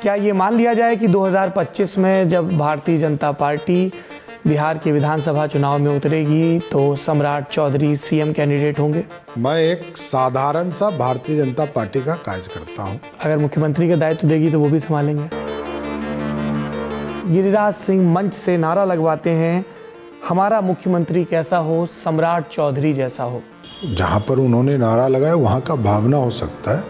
क्या ये मान लिया जाए कि 2025 में जब भारतीय जनता पार्टी बिहार के विधानसभा चुनाव में उतरेगी तो सम्राट चौधरी सीएम कैंडिडेट होंगे? मैं एक साधारण सा भारतीय जनता पार्टी का कार्यकर्ता हूं। अगर मुख्यमंत्री का दायित्व देगी तो वो भी संभालेंगे? गिरिराज सिंह मंच से नारा लगवाते हैं, हमारा मुख्यमंत्री कैसा हो, सम्राट चौधरी जैसा हो। जहां पर उन्होंने नारा लगाया वहां का भावना हो सकता है,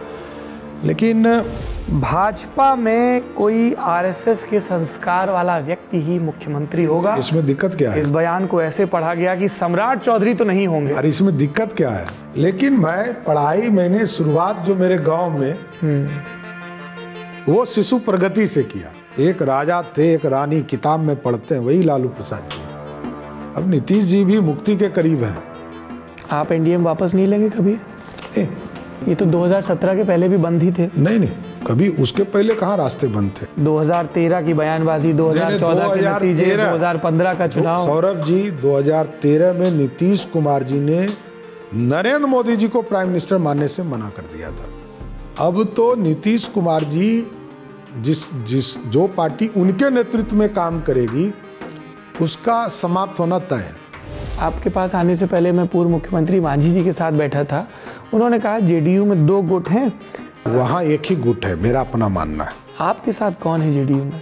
लेकिन भाजपा में कोई आरएसएस के संस्कार वाला व्यक्ति ही मुख्यमंत्री होगा। इसमें दिक्कत क्या है? इस बयान को ऐसे पढ़ा गया कि सम्राट चौधरी तो नहीं होंगे। अरे इसमें दिक्कत क्या है? लेकिन मैंने शुरुआत जो मेरे गांव में वो शिशु प्रगति से किया। एक राजा थे, एक रानी, किताब में पढ़ते हैं, वही लालू प्रसाद जी। अब नीतीश जी भी मुक्ति के करीब हैं। आप एनडीए में वापस नहीं लेंगे कभी? ये तो 2017 के पहले भी बंद ही थे। नहीं, कभी उसके पहले कहाँ रास्ते बंद थे। 2013 की बयानबाजी, 2014 के नतीजे, 2015 का चुनाव। सौरभ जी, 2013 में नीतीश कुमार जी ने नरेंद्र मोदी जी को प्राइम मिनिस्टर मानने से मना कर दिया था। अब तो नीतीश कुमार जी जो पार्टी उनके नेतृत्व में काम करेगी उसका समाप्त होना तय है। आपके पास आने से पहले मैं पूर्व मुख्यमंत्री मांझी जी के साथ बैठा था। उन्होंने कहा जेडीयू में 2 गुट हैं। वहाँ एक ही गुट है, मेरा अपना मानना है। आपके साथ कौन है जेडीयू में?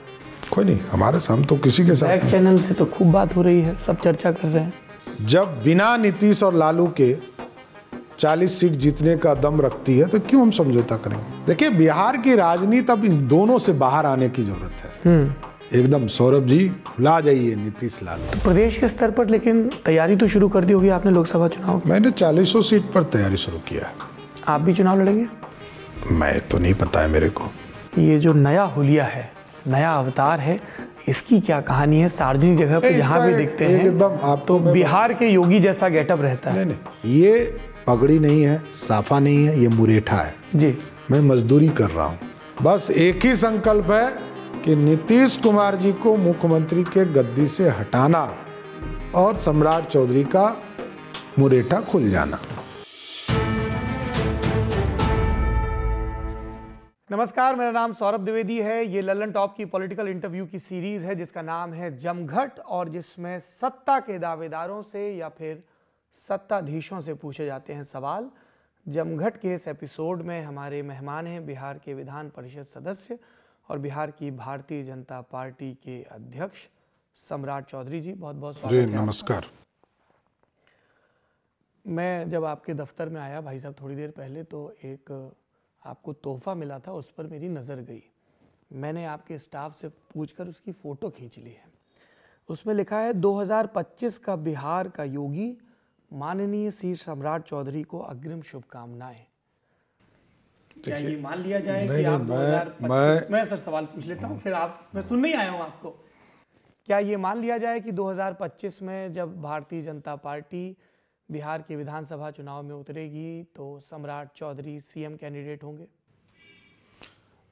कोई नहीं, हमारे साथ तो किसी के साथ। बैक चैनल से तो खूब बात हो रही है, सब चर्चा कर रहे हैं। जब बिना नीतीश और लालू के 40 सीट जीतने का दम रखती है तो क्यों हम समझौता करेंगे? देखिए, बिहार की राजनीति अब इन दोनों से बाहर आने की जरूरत है। एकदम सौरभ जी, ला जाइए नीतीश लालू। तो प्रदेश के स्तर पर लेकिन तैयारी तो शुरू कर दी होगी आपने लोकसभा चुनाव की? मैंने 40 सीट पर तैयारी शुरू किया है। आप भी चुनाव लड़ेंगे? मैं तो नहीं पता है मेरे को। ये जो नया हुलिया है, नया अवतार है, इसकी क्या कहानी है? सार्वजनिक जगह पर जहाँ भी दिखते हैं एकदम आप तो बिहार के योगी जैसा गेटअप रहता है। नहीं, ये पगड़ी नहीं है, साफा नहीं है, ये मुरेठा है जी। मैं मजदूरी कर रहा हूँ। बस एक ही संकल्प है कि नीतीश कुमार जी को मुख्यमंत्री के गद्दी से हटाना और सम्राट चौधरी का मुरेठा खुल जाना। नमस्कार, मेरा नाम सौरभ द्विवेदी है। ये लल्लन टॉप की पॉलिटिकल इंटरव्यू की सीरीज है जिसका नाम है जमघट, और जिसमें सत्ता के दावेदारों से या फिर सत्ताधीशों से पूछे जाते हैं सवाल। जमघट के इस एपिसोड में हमारे मेहमान हैं बिहार के विधान परिषद सदस्य और बिहार की भारतीय जनता पार्टी के अध्यक्ष सम्राट चौधरी जी। बहुत बहुत स्वागत है। नमस्कार। मैं जब आपके दफ्तर में आया भाई साहब थोड़ी देर पहले, तो एक आपको तोहफा मिला था, उस पर मेरी नज़र गई। मैंने आपके स्टाफ से पूछकर उसकी फ़ोटो खींच ली है। उसमें लिखा है 2025 का बिहार का योगी माननीय श्री सम्राट चौधरी को अग्रिम शुभकामनाएं। क्या ये मान लिया जाए कि आप 2025 मैं सर सवाल पूछ लेता हूँ, फिर आप, मैं सुनने ही आया हूँ आपको। क्या ये मान लिया जाए कि 2025 में जब भारतीय जनता पार्टी बिहार के विधानसभा चुनाव में उतरेगी तो सम्राट चौधरी सीएम कैंडिडेट होंगे?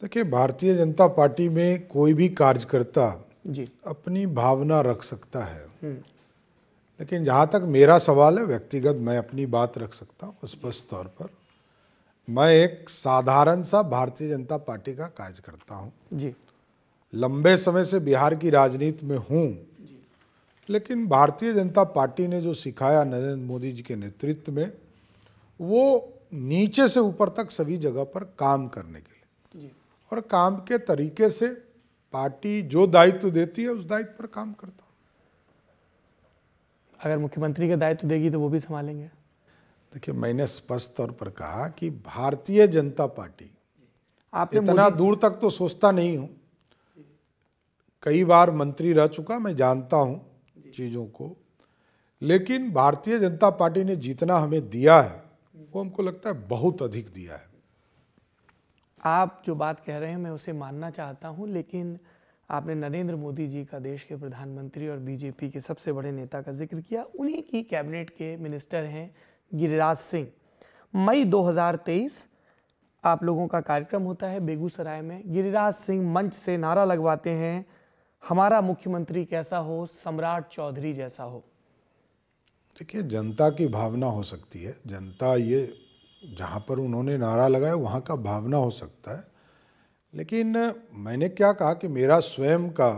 देखिए, भारतीय जनता पार्टी में कोई भी कार्यकर्ता जी अपनी भावना रख सकता है, लेकिन जहाँ तक मेरा सवाल है, व्यक्तिगत मैं अपनी बात रख सकता हूँ स्पष्ट तौर पर। मैं एक साधारण सा भारतीय जनता पार्टी का कार्यकर्ता हूँ जी। लंबे समय से बिहार की राजनीति में हूँ, लेकिन भारतीय जनता पार्टी ने जो सिखाया नरेंद्र मोदी जी के नेतृत्व में, वो नीचे से ऊपर तक सभी जगह पर काम करने के लिए जी। और काम के तरीके से पार्टी जो दायित्व देती है उस दायित्व पर काम करता हूँ। अगर मुख्यमंत्री का दायित्व देगी तो वो भी संभालेंगे? देखिए, मैंने स्पष्ट तौर पर कहा कि भारतीय जनता पार्टी, इतना दूर तक तो सोचता नहीं हूँ। कई बार मंत्री रह चुका, मैं जानता हूँ चीज़ों को, लेकिन भारतीय जनता पार्टी ने जितना हमें दिया है वो हमको लगता है बहुत अधिक दिया है। आप जो बात कह रहे हैं मैं उसे मानना चाहता हूँ, लेकिन आपने नरेंद्र मोदी जी का, देश के प्रधानमंत्री और बीजेपी के सबसे बड़े नेता का जिक्र किया। उन्हीं की कैबिनेट के मिनिस्टर हैं गिरिराज सिंह। मई 2023 आप लोगों का कार्यक्रम होता है बेगूसराय में। गिरिराज सिंह मंच से नारा लगवाते हैं, हमारा मुख्यमंत्री कैसा हो, सम्राट चौधरी जैसा हो। देखिए, जनता की भावना हो सकती है, जनता ये जहाँ पर उन्होंने नारा लगाया वहाँ का भावना हो सकता है, लेकिन मैंने क्या कहा कि मेरा स्वयं का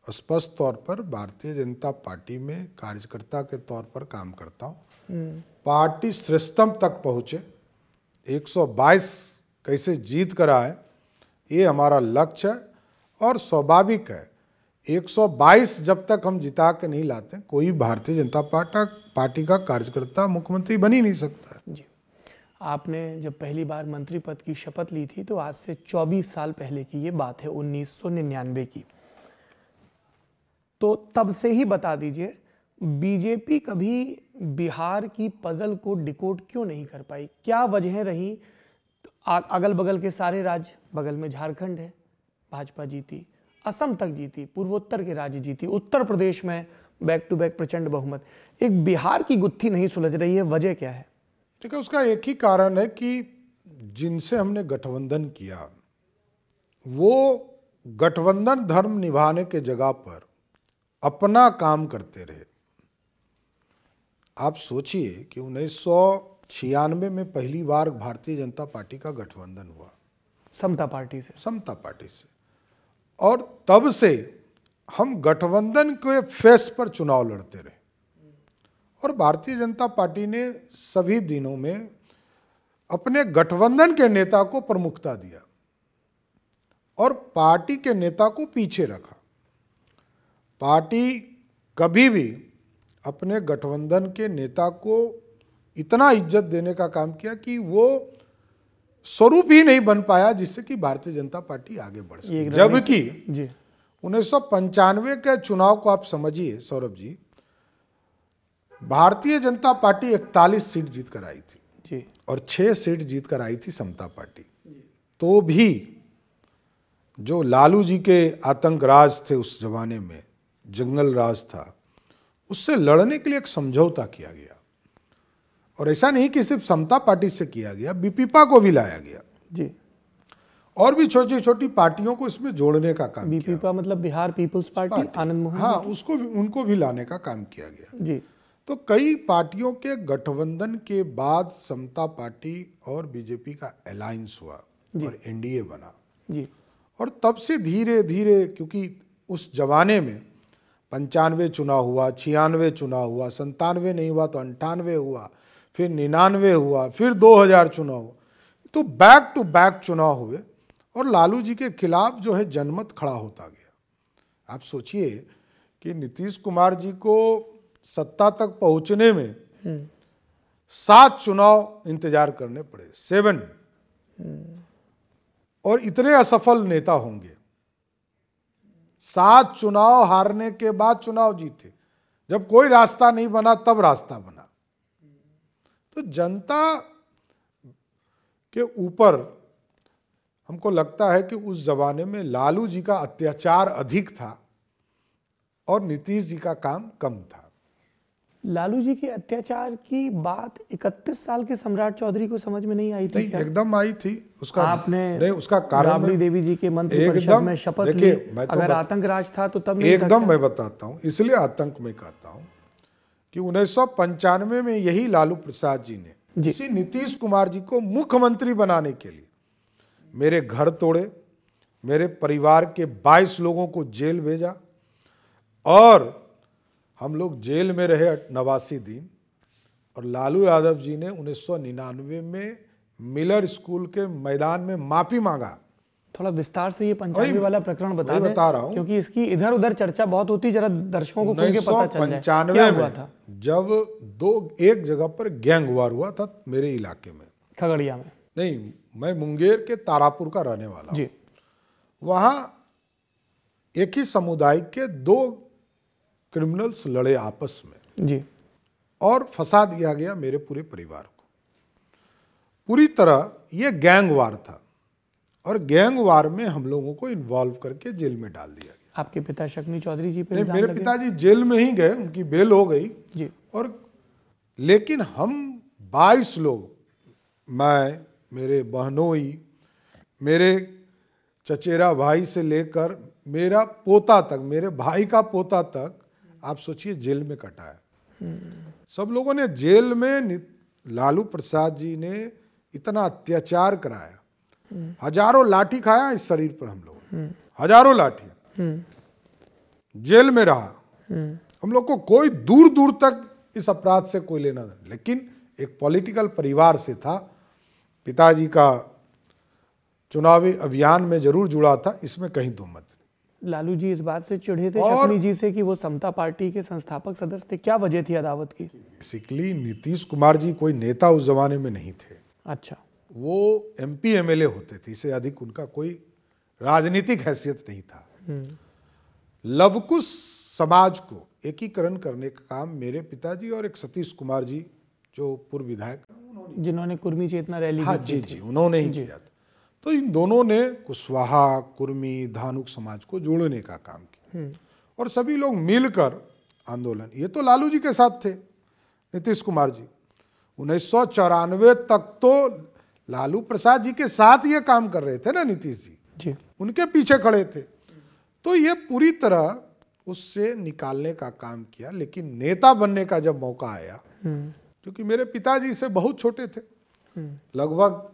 स्पष्ट तौर पर भारतीय जनता पार्टी में कार्यकर्ता के तौर पर काम करता हूँ। पार्टी श्रेष्ठतम तक पहुँचे, 122 कैसे जीत कर आए, ये हमारा लक्ष्य है। और स्वाभाविक है 122 जब तक हम जिता के नहीं लाते, कोई भारतीय जनता पार्टी का कार्यकर्ता मुख्यमंत्री बन ही नहीं सकता है। जी, आपने जब पहली बार मंत्री पद की शपथ ली थी तो आज से 24 साल पहले की ये बात है, 1999 की। तो तब से ही बता दीजिए, बीजेपी कभी बिहार की पजल को डिकोड क्यों नहीं कर पाई? क्या वजहें रही? अगल बगल के सारे राज्य, बगल में झारखंड है, भाजपा जीती, असम तक जीती, पूर्वोत्तर के राज्य जीती, उत्तर प्रदेश में बैक टू बैक प्रचंड बहुमत। एक बिहार की गुत्थी नहीं सुलझ रही है, वजह क्या है? देखिए, उसका एक ही कारण है कि जिनसे हमने गठबंधन किया वो गठबंधन धर्म निभाने के जगह पर अपना काम करते रहे। आप सोचिए कि 1996 में पहली बार भारतीय जनता पार्टी का गठबंधन हुआ समता पार्टी से, और तब से हम गठबंधन के फेस पर चुनाव लड़ते रहे। और भारतीय जनता पार्टी ने सभी दिनों में अपने गठबंधन के नेता को प्रमुखता दिया और पार्टी के नेता को पीछे रखा। पार्टी कभी भी अपने गठबंधन के नेता को इतना इज्जत देने का काम किया कि वो स्वरूप ही नहीं बन पाया जिससे कि भारतीय जनता पार्टी आगे बढ़ सके। जबकि 1995 के चुनाव को आप समझिए सौरभ जी, भारतीय जनता पार्टी 41 सीट जीत कर आई थी और 6 सीट जीत कर आई थी समता पार्टी। तो भी जो लालू जी के आतंक राज थे उस जमाने में, जंगल राज था, उससे लड़ने के लिए एक समझौता किया गया। और ऐसा नहीं कि सिर्फ समता पार्टी से किया गया, बीपीपा को भी लाया गया जी, और भी छोटी छोटी पार्टियों को इसमें जोड़ने का काम किया। बीपीपा मतलब बिहार पीपल्स पार्टी, आनंद मोहन, हाँ, उनको भी लाने का काम किया गया जी। तो कई पार्टियों के गठबंधन के बाद समता पार्टी और बीजेपी का अलायंस हुआ और एनडीए बना जी। और तब से धीरे धीरे, क्योंकि उस जमाने में 95 चुनाव हुआ, 96 चुनाव हुआ, 97 नहीं हुआ तो 98 हुआ, फिर 99 हुआ, फिर 2000 चुनाव हुआ, तो बैक टू बैक चुनाव हुए और लालू जी के खिलाफ जो है जनमत खड़ा होता गया। आप सोचिए कि नीतीश कुमार जी को सत्ता तक पहुंचने में 7 चुनाव इंतजार करने पड़े, 7, और इतने असफल नेता होंगे। 7 चुनाव हारने के बाद चुनाव जीते, जब कोई रास्ता नहीं बना तब रास्ता बना। तो जनता के ऊपर हमको लगता है कि उस जमाने में लालू जी का अत्याचार अधिक था और नीतीश जी का काम कम था। लालू जी के अत्याचार की बात 31 साल के सम्राट चौधरी को समझ में नहीं आई थी? क्या एकदम आई थी। उसका आपने नहीं, उसका कारण राबड़ी देवी जी के मंत्रिपरिषद में शपथ ली। अगर आतंक राज था तो तब एकदम मैं बताता हूं, इसलिए आतंक में कहता हूं कि 1995 में यही लालू प्रसाद जी ने इसी नीतीश कुमार जी को मुख्यमंत्री बनाने के लिए मेरे घर तोड़े, मेरे परिवार के 22 लोगों को जेल भेजा और हम लोग जेल में रहे 89 दिन। और लालू यादव जी ने 1999 में मिलर स्कूल के मैदान में माफी मांगा। थोड़ा विस्तार से ये 95 वाला प्रकरण बता दें, बता रहा हूं, क्योंकि इसकी इधर उधर चर्चा बहुत होती, जरा दर्शकों को खुल के पता चल जाए। 1995 में जब एक जगह पर गैंग वार हुआ था मेरे इलाके में, खगड़िया में, नहीं, मैं मुंगेर के तारापुर का रहने वाला हूं। वहां एक ही समुदाय के 2 क्रिमिनल्स लड़े आपस में जी, और फंसा दिया गया मेरे पूरे परिवार को। पूरी तरह ये गैंग वार था और गैंग वार में हम लोगों को इन्वॉल्व करके जेल में डाल दिया गया। आपके पिता शक्नी चौधरी जी पे मेरे पिताजी जेल में ही गए, उनकी बेल हो गई जी। और लेकिन हम 22 लोग, मैं, मेरे बहनोई, मेरे चचेरा भाई से लेकर मेरा पोता तक, मेरे भाई का पोता तक, आप सोचिए जेल में कटा है। सब लोगों ने जेल में लालू प्रसाद जी ने इतना अत्याचार कराया हजारों लाठी खाया इस शरीर पर हम लोगों ने, हजारों लाठियां, जेल में रहा। हम लोग को कोई दूर दूर तक इस अपराध से कोई लेना नहीं, लेकिन एक पॉलिटिकल परिवार से था। पिताजी का चुनावी अभियान में जरूर जुड़ा था, इसमें कहीं दो मत नहीं। लालू जी इस बात से चिढ़े थे शक्नी जी से कि वो समता पार्टी के संस्थापक सदस्य थे, क्या वजह थी अदावत की? बेसिकली नीतीश कुमार जी कोई नेता उस जमाने में नहीं थे। अच्छा। वो एमपी एमएलए होते थे, इससे अधिक उनका कोई राजनीतिक हैसियत नहीं था। लवकुश समाज को एकीकरण करने का काम मेरे पिताजी और एक सतीश कुमार जी जो पूर्व विधायक, जिन्होंने कुर्मी चेतना रैली हाँ जी, उन्होंने ही किया था। तो इन दोनों ने कुशवाहा, कुर्मी, धानुक समाज को जोड़ने का काम किया और सभी लोग मिलकर आंदोलन, ये तो लालू जी के साथ थे, नीतीश कुमार जी 1994 तक तो लालू प्रसाद जी के साथ ये काम कर रहे थे ना, नीतीश जी उनके पीछे खड़े थे। तो ये पूरी तरह उससे निकालने का काम किया। लेकिन नेता बनने का जब मौका आया, क्योंकि मेरे पिताजी से बहुत छोटे थे, लगभग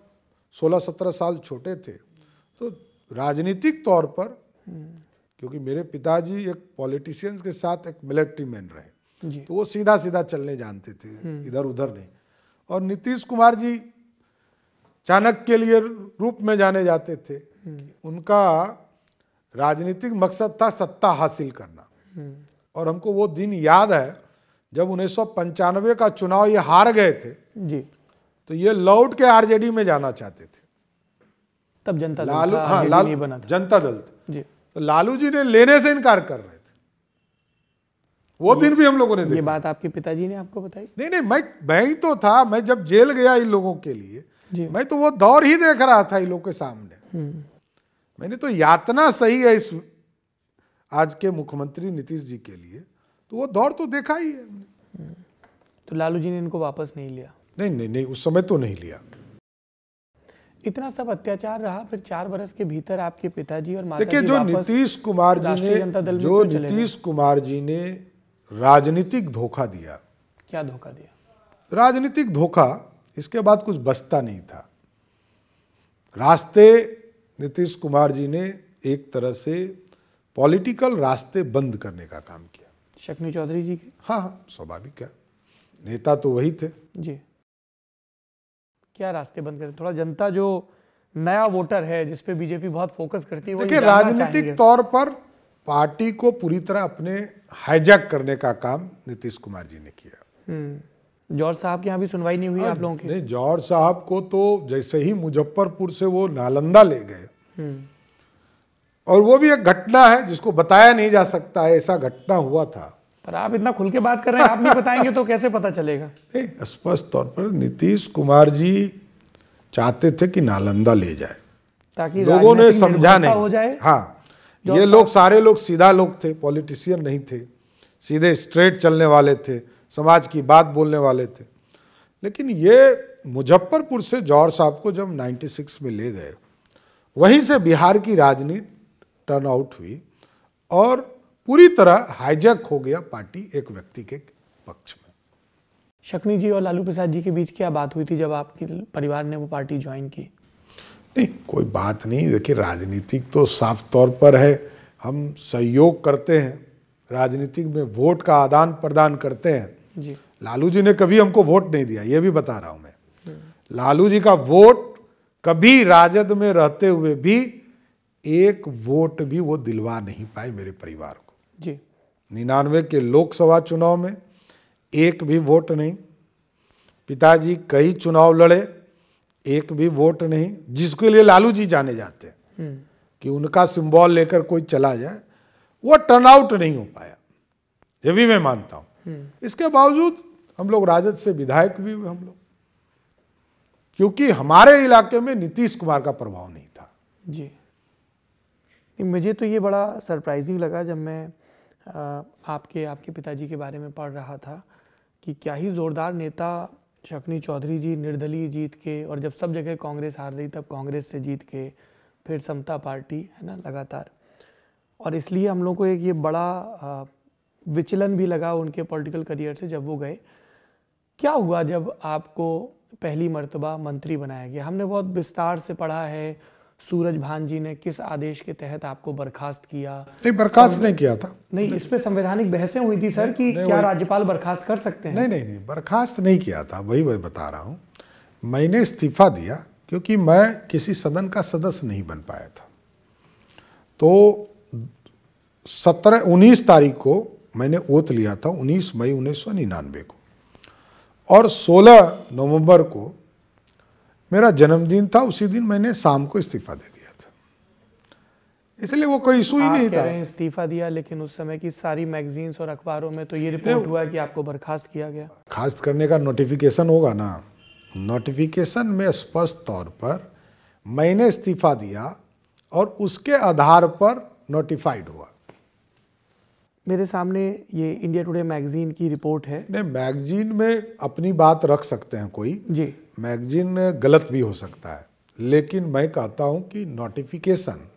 16-17 साल छोटे थे, तो राजनीतिक तौर पर, क्योंकि मेरे पिताजी एक पॉलिटिशियंस के साथ एक मिलिट्री मैन रहे, तो वो सीधा सीधा चलने जानते थे, इधर उधर नहीं। और नीतीश कुमार जी चाणक्य के लिए रूप में जाने जाते थे। उनका राजनीतिक मकसद था सत्ता हासिल करना। और हमको वो दिन याद है जब 1995 का चुनाव ये हार गए थे जी, तो ये लौट के आरजेडी में जाना चाहते थे। तब जनता दल लालू, हाँ नहीं बना था। जनता दल जी। तो लालू जी ने लेने से इनकार कर रहे थे। वो दिन भी हम लोगों ने देखा। ये बात आपके पिताजी ने आपको बताई? नहीं, मैं ही तो था। मैं जब जेल गया इन लोगों के लिए, मैं तो वो दौर ही देख रहा था इन लोगों के सामने। मैंने तो यातना सही है इस आज के मुख्यमंत्री नीतीश जी के लिए, तो वो दौर तो देखा ही है। तो लालू जी ने इनको वापस नहीं लिया? नहीं, उस समय तो नहीं लिया। इतना सब अत्याचार रहा, फिर 4 बरस के भीतर आपके पिताजी और माताजी देखिए, जो नीतीश कुमार जी ने राजनीतिक धोखा दिया। क्या धोखा दिया? राजनीतिक धोखा, इसके बाद कुछ बचता नहीं था। रास्ते नीतीश कुमार जी ने एक तरह से पॉलिटिकल रास्ते बंद करने का काम किया। शक्नी चौधरी जी के? हाँ, स्वाभाविक है, नेता तो वही थे जी। क्या रास्ते बंद करें? थोड़ा जनता जो नया वोटर है, जिस पे बीजेपी बहुत फोकस करती है, देखिए, राजनीतिक तौर पर पार्टी को पूरी तरह अपने हाईजैक करने का काम नीतीश कुमार जी ने किया। जॉर्ज साहब के यहाँ भी सुनवाई नहीं हुई आप लोगों की? नहीं, जॉर्ज साहब को तो जैसे ही मुजफ्फरपुर से वो नालंदा ले गए, और वो भी एक घटना है जिसको बताया नहीं जा सकता है, ऐसा घटना हुआ था। पर आप इतना खुल के बात कर रहे हैं, आप नहीं बताएंगे तो कैसे पता चलेगा? स्पष्ट तौर पर नीतीश कुमार जी चाहते थे कि नालंदा ले जाए, ताकि लोगों ने समझा नहीं हो जाए। हाँ, ये लोग सारे लोग सीधा लोग थे, पॉलिटिशियन नहीं थे, सीधे स्ट्रेट चलने वाले थे, समाज की बात बोलने वाले थे। लेकिन ये मुजफ्फरपुर से जॉर्ज साहब को जब 96 में ले गए, वहीं से बिहार की राजनीति टर्न आउट हुई और पूरी तरह हाईजैक हो गया पार्टी एक व्यक्ति के पक्ष में। शक्नी जी और लालू प्रसाद जी के बीच क्या बात हुई थी जब आपके परिवार ने वो पार्टी ज्वाइन की? नहीं, कोई बात नहीं। देखिए, राजनीतिक तो साफ तौर पर है, हम सहयोग करते हैं, राजनीतिक में वोट का आदान प्रदान करते हैं जी। लालू जी ने कभी हमको वोट नहीं दिया, ये भी बता रहा हूं मैं। लालू जी का वोट कभी राजद में रहते हुए भी एक वोट भी वो दिलवा नहीं पाए मेरे परिवार को जी। 99 के लोकसभा चुनाव में एक भी वोट नहीं। पिताजी कई चुनाव लड़े, एक भी वोट नहीं। जिसके लिए लालू जी जाने जाते हैं कि उनका सिंबल लेकर कोई चला जाए, वो टर्नआउट नहीं हो पाया, ये भी मैं मानता हूं। इसके बावजूद हम लोग राजद से विधायक भी हुए हम लोग, क्योंकि हमारे इलाके में नीतीश कुमार का प्रभाव नहीं था जी। मुझे तो ये बड़ा सरप्राइजिंग लगा जब मैं आपके पिताजी के बारे में पढ़ रहा था कि क्या ही ज़ोरदार नेता शक्नी चौधरी जी निर्दलीय जीत के, और जब सब जगह कांग्रेस हार रही तब कांग्रेस से जीत के फिर समता पार्टी, है ना, लगातार। और इसलिए हम लोग को एक ये बड़ा विचलन भी लगा उनके पॉलिटिकल करियर से जब वो गए। क्या हुआ जब आपको पहली मर्तबा मंत्री बनाया गया। हमने बहुत विस्तार से पढ़ा है सूरज भान जी ने किस आदेश के तहत आपको बर्खास्त किया। नहीं, बर्खास्त नहीं किया था। नहीं, इस पे संवैधानिक बहसें हुई थी सर कि क्या राज्यपाल बर्खास्त कर सकते हैं? नहीं, बर्खास्त नहीं किया था, वही बता रहा हूँ। मैंने इस्तीफा दिया क्योंकि मैं किसी सदन का सदस्य नहीं बन पाया था। तो 19 तारीख को मैंने ओथ लिया था, 19 मई 1999 को, और 16 नवंबर को मेरा जन्मदिन था। उसी दिन मैंने शाम को इस्तीफा दे दिया था, इसलिए वो कोई इशू ही नहीं था। इस्तीफा दिया, लेकिन उस समय की सारी मैगजीन्स और अखबारों में तो ये रिपोर्ट हुआ कि आपको बर्खास्त किया गया। बर्खास्त करने का नोटिफिकेशन होगा ना, नोटिफिकेशन में स्पष्ट तौर पर मैंने इस्तीफा दिया और उसके आधार पर नोटिफाइड हुआ। मेरे सामने ये इंडिया टुडे मैगजीन की रिपोर्ट है। नहीं, मैगजीन में अपनी बात रख सकते हैं कोई जी, मैगजीन गलत भी हो सकता है, लेकिन मैं कहता हूं कि नोटिफिकेशन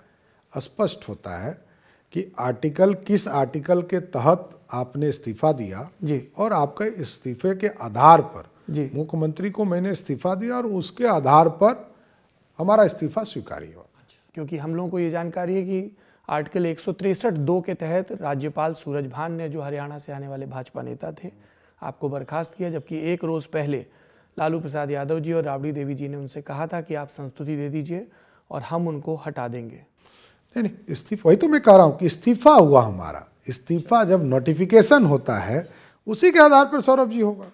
स्पष्ट होता है कि आर्टिकल किस आर्टिकल के तहत आपने इस्तीफा दिया जी, और आपके इस्तीफे के आधार पर जी, मुख्यमंत्री को मैंने इस्तीफा दिया और उसके आधार पर हमारा इस्तीफा स्वीकार्य हुआ। क्योंकि हम लोगों को ये जानकारी है कि आर्टिकल 163(2) के तहत राज्यपाल सूरज भान ने, जो हरियाणा से आने वाले भाजपा नेता थे, आपको बर्खास्त किया, जबकि एक रोज़ पहले लालू प्रसाद यादव जी और राबड़ी देवी जी ने उनसे कहा था कि आप संस्तुति दे दीजिए और हम उनको हटा देंगे। नहीं, इस्तीफा, वही तो मैं कह रहा हूँ कि इस्तीफा हुआ हमारा। इस्तीफा जब नोटिफिकेशन होता है उसी के आधार पर सौरभ जी होगा।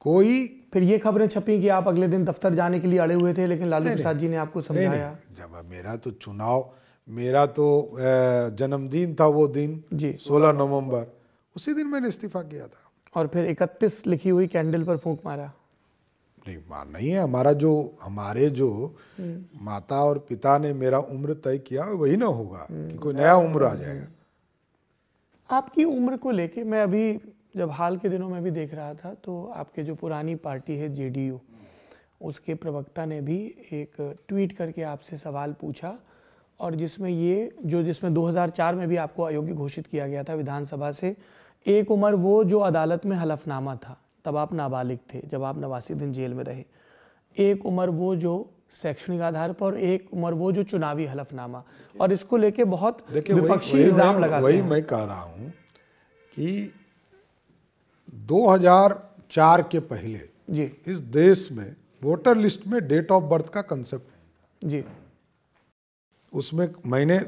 कोई फिर ये खबरें छपी कि आप अगले दिन दफ्तर जाने के लिए अड़े हुए थे, लेकिन लालू प्रसाद जी ने आपको समझाया। जब मेरा तो जन्मदिन था वो दिन जी, 16 नवंबर, उसी दिन मैंने इस्तीफा किया था। और फिर 31 लिखी हुई कैंडल पर फूंक मारा। नहीं, मार नहीं है। हमारे जो माता और पिता ने मेरा उम्र तय किया वही ना होगा कि कोई नया उम्र आ जाएगा। आपकी उम्र को लेके मैं अभी जब हाल के दिनों में भी देख रहा था तो आपके जो पुरानी पार्टी है जेडीयू, उसके प्रवक्ता ने भी एक ट्वीट करके आपसे सवाल पूछा, और जिसमें 2004 में भी आपको अयोग्य घोषित किया गया था विधानसभा से। एक उम्र वो जो अदालत में हलफनामा था, तब आप नाबालिग थे जब आप 89 दिन जेल में रहे। एक उम्र वो जो शैक्षणिक आधार पर, एक उम्र वो जो चुनावी हलफनामा, और इसको लेके बहुत विपक्षी इल्जाम लगाते हैं। वही मैं कह रहा हूँ कि 2004 के पहले जी, इस देश में वोटर लिस्ट में डेट ऑफ बर्थ का कंसेप्ट जी, उसमें मैंने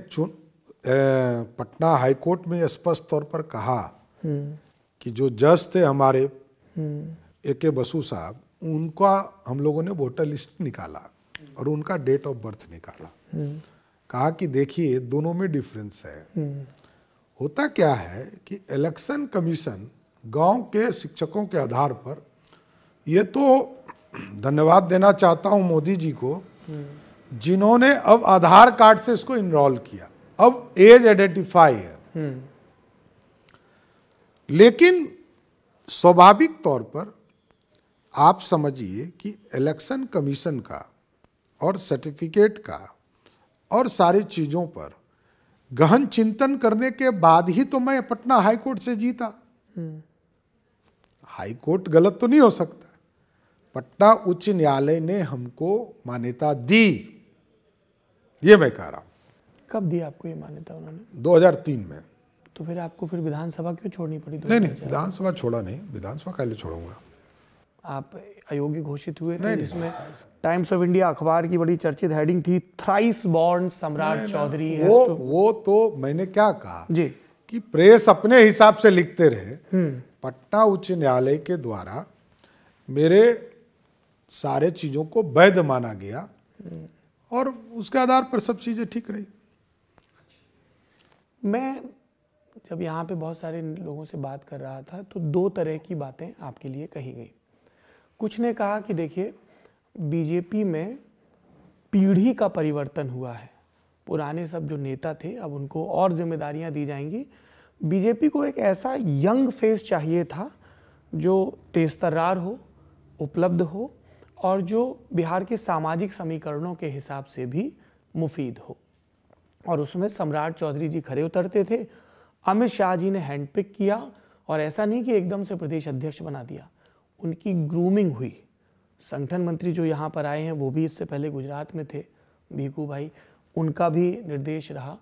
पटना हाई कोर्ट में स्पष्ट तौर पर कहा कि जो जज थे हमारे ए.के. बसु साहब, उनका हम लोगों ने वोटर लिस्ट निकाला और उनका डेट ऑफ बर्थ निकाला। कहा कि देखिए दोनों में डिफरेंस है। होता क्या है कि इलेक्शन कमीशन गांव के शिक्षकों के आधार पर, ये तो धन्यवाद देना चाहता हूं मोदी जी को, जिन्होंने अब आधार कार्ड से इसको इनरोल किया, अब एज आइडेंटिफाई है। लेकिन स्वाभाविक तौर पर आप समझिए कि इलेक्शन कमीशन का और सर्टिफिकेट का और सारी चीजों पर गहन चिंतन करने के बाद ही तो मैं पटना हाई कोर्ट से जीता। हाई कोर्ट गलत तो नहीं हो सकता। पटना उच्च न्यायालय ने हमको मान्यता दी, ये मैं कह रहा हूं। कब दी आपको ये मान्यता उन्होंने? 2003 में। तो फिर आपको फिर विधानसभा क्यों छोड़नी पड़ी? नहीं, विधानसभा छोड़ा नहीं। विधानसभा कैसे छोड़ूंगा? आप अयोग्य घोषित हुए थे, जिसमें टाइम्स ऑफ इंडिया अखबार की बड़ी चर्चित हेडिंग थी, थ्राइस बॉर्न सम्राट चौधरी। वो तो मैंने क्या कहा जी कि प्रेस अपने हिसाब से लिखते रहे। पटना उच्च न्यायालय के द्वारा मेरे सारे चीजों को वैध माना गया और उसके आधार पर सब चीजें ठीक रही। मैं जब यहाँ पे बहुत सारे लोगों से बात कर रहा था तो दो तरह की बातें आपके लिए कही गई। कुछ ने कहा कि देखिए, बीजेपी में पीढ़ी का परिवर्तन हुआ है, पुराने सब जो नेता थे अब उनको और जिम्मेदारियां दी जाएंगी। बीजेपी को एक ऐसा यंग फेस चाहिए था जो तेजतर्रार हो, उपलब्ध हो और जो बिहार के सामाजिक समीकरणों के हिसाब से भी मुफीद हो, और उसमें सम्राट चौधरी जी खरे उतरते थे। अमित शाह जी ने हैंडपिक किया, और ऐसा नहीं कि एकदम से प्रदेश अध्यक्ष बना दिया, उनकी ग्रूमिंग हुई, संगठन मंत्री जो यहाँ पर आए हैं वो भी इससे पहले गुजरात में थे, भीखू भाई, उनका भी निर्देश रहा।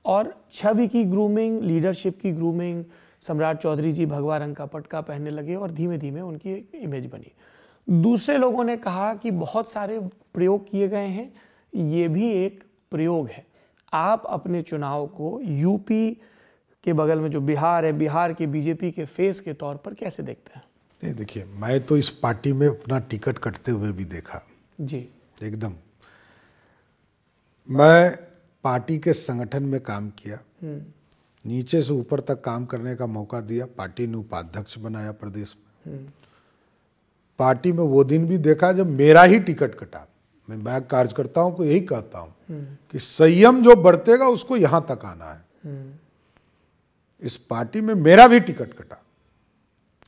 और छवि की ग्रूमिंग, लीडरशिप की ग्रूमिंग, सम्राट चौधरी जी भगवा रंग का पटका पहनने लगे और धीमे धीमे उनकी एक इमेज बनी। दूसरे लोगों ने कहा कि बहुत सारे प्रयोग किए गए हैं, ये भी एक प्रयोग है। आप अपने चुनाव को यूपी के बगल में जो बिहार है, बिहार के बीजेपी के फेस के तौर पर कैसे देखते हैं? नहीं, देखिए, मैं तो इस पार्टी में अपना टिकट कटते हुए भी देखा जी, एकदम। मैं पार्टी के संगठन में काम किया, नीचे से ऊपर तक काम करने का मौका दिया, पार्टी ने उपाध्यक्ष बनाया प्रदेश में। पार्टी में वो दिन भी देखा जब मेरा ही टिकट कटा। मैं कार्यकर्ताओं को यही कहता हूं कि संयम जो बरतेगा उसको यहां तक आना है। इस पार्टी में मेरा भी टिकट कटा।